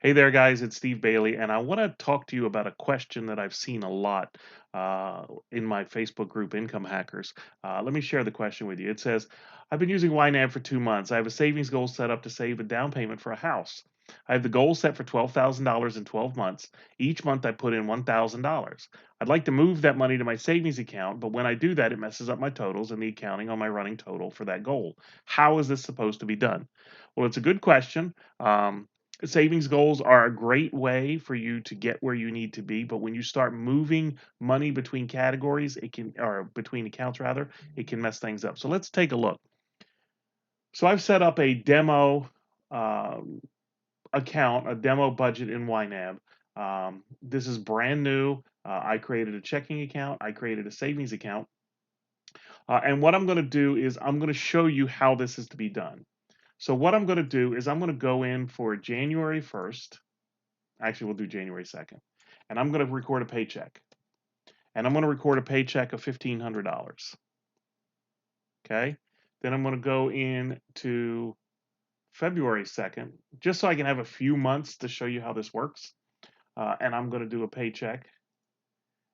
Hey there, guys. It's Steve Bailey, and I want to talk to you about a question that I've seen a lot in my Facebook group, Income Hackers. Let me share the question with you. It says, I've been using YNAB for 2 months. I have a savings goal set up to save a down payment for a house. I have the goal set for $12,000 in 12 months. Each month I put in $1,000. I'd like to move that money to my savings account, but when I do that, it messes up my totals and the accounting on my running total for that goal. How is this supposed to be done? Well, it's a good question. Savings goals are a great way for you to get where you need to be, but when you start moving money between categories, it can, or between accounts rather, it can mess things up. So let's take a look. So I've set up a demo um, account, a demo budget in YNAB. This is brand new. I created a checking account, I created a savings account, and what I'm going to do is I'm going to show you how this is to be done. So what I'm going to do is I'm going to go in for January 1st. Actually, we'll do January 2nd. And I'm going to record a paycheck. And I'm going to record a paycheck of $1,500. Okay. Then I'm going to go into February 2nd, just so I can have a few months to show you how this works. And I'm going to do a paycheck.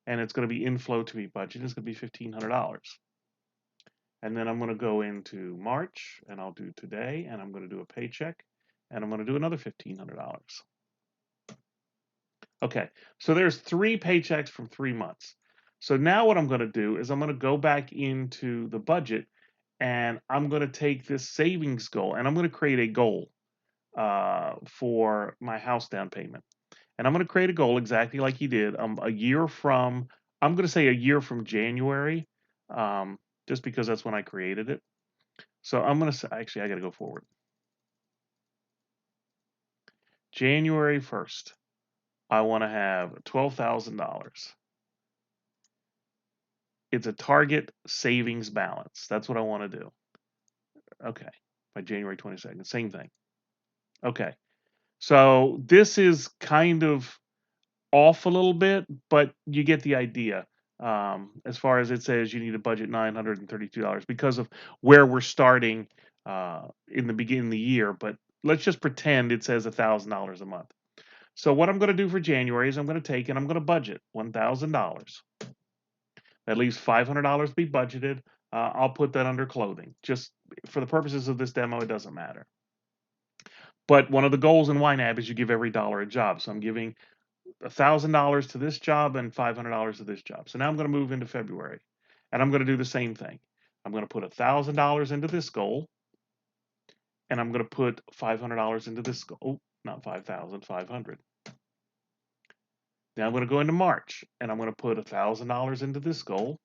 And it's going to be inflow to be budget. It's going to be $1,500. And then I'm going to go into March and I'll do today. And I'm going to do a paycheck. And I'm going to do another $1,500. Okay, so there's 3 paychecks from 3 months. So now what I'm going to do is I'm going to go back into the budget and I'm going to take this savings goal and I'm going to create a goal for my house down payment. And I'm going to create a goal exactly like you did a year from, I'm going to say a year from January, um, just because that's when I created it. So I'm going to say, actually, I got to go forward. January 1st, I want to have $12,000. It's a target savings balance. That's what I want to do. Okay. By January 22nd. Same thing. Okay. So this is kind of off a little bit, but you get the idea. As far as it says, you need to budget $932 because of where we're starting in the beginning of the year. But let's just pretend it says $1,000 a month. So what I'm going to do for January is I'm going to take and I'm going to budget $1,000. That leaves $500 to be budgeted. I'll put that under clothing. Just for the purposes of this demo, it doesn't matter. But one of the goals in YNAB is you give every dollar a job. So I'm giving $1,000 to this job and $500 to this job. So now I'm going to move into February, and I'm going to do the same thing. I'm going to put $1,000 into this goal, and I'm going to put $500 into this goal. Oh, not 5,000, 500. Now I'm going to go into March, and I'm going to put $1,000 into this goal,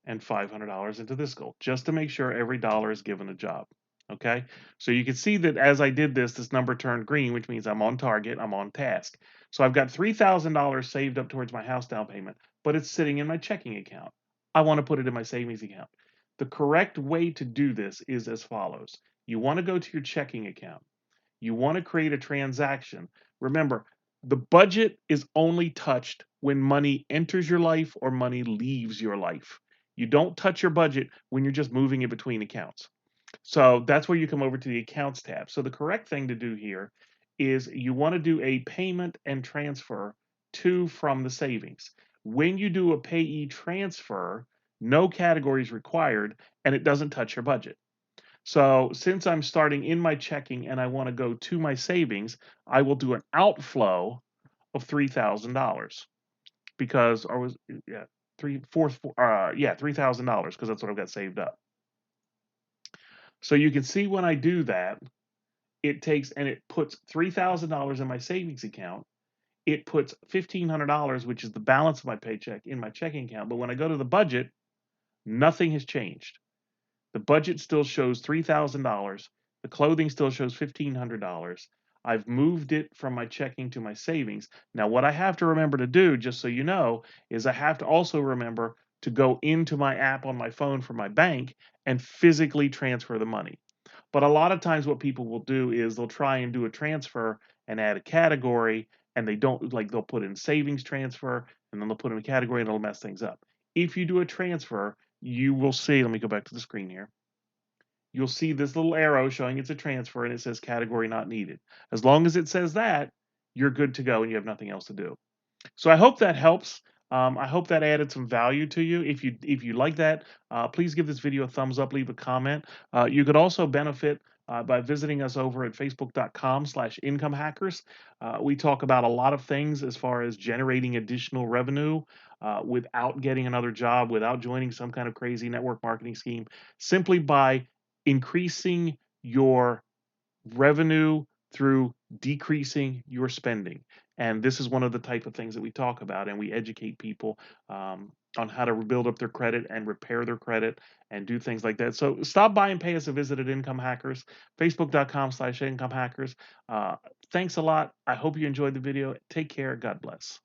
and $500 into this goal, just to make sure every dollar is given a job. Okay, so you can see that as I did this, this number turned green, which means I'm on target, I'm on task. So I've got $3,000 saved up towards my house down payment, but it's sitting in my checking account. I want to put it in my savings account. The correct way to do this is as follows. You want to go to your checking account. You want to create a transaction. Remember, the budget is only touched when money enters your life or money leaves your life. You don't touch your budget when you're just moving it between accounts. So that's where you come over to the accounts tab. So the correct thing to do here is you want to do a payment and transfer to from the savings. When you do a payee transfer, no category is required and it doesn't touch your budget. So since I'm starting in my checking and I want to go to my savings, I will do an outflow of $3,000 because, or was yeah, $3,000 because that's what I've got saved up. So you can see when I do that, it takes and it puts $3,000 in my savings account. It puts $1,500, which is the balance of my paycheck, in my checking account. But when I go to the budget, nothing has changed. The budget still shows $3,000. The clothing still shows $1,500. I've moved it from my checking to my savings. Now, what I have to remember to do, just so you know, is I have to also remember to go into my app on my phone for my bank and physically transfer the money. But a lot of times, what people will do is they'll try and do a transfer and add a category, and they don't like they'll put in savings transfer and then they'll put in a category and it'll mess things up. If you do a transfer, you will see, let me go back to the screen here. you'll see this little arrow showing it's a transfer and it says category not needed. As long as it says that, you're good to go and you have nothing else to do. So I hope that helps. I hope that added some value to you. If you like that, please give this video a thumbs up, leave a comment. You could also benefit by visiting us over at facebook.com/income hackers. We talk about a lot of things as far as generating additional revenue without getting another job, without joining some kind of crazy network marketing scheme, simply by increasing your revenue through decreasing your spending. And this is one of the type of things that we talk about, and we educate people on how to build up their credit and repair their credit and do things like that. So stop by and pay us a visit at Income Hackers, facebook.com/Income Hackers. Thanks a lot. I hope you enjoyed the video. Take care. God bless.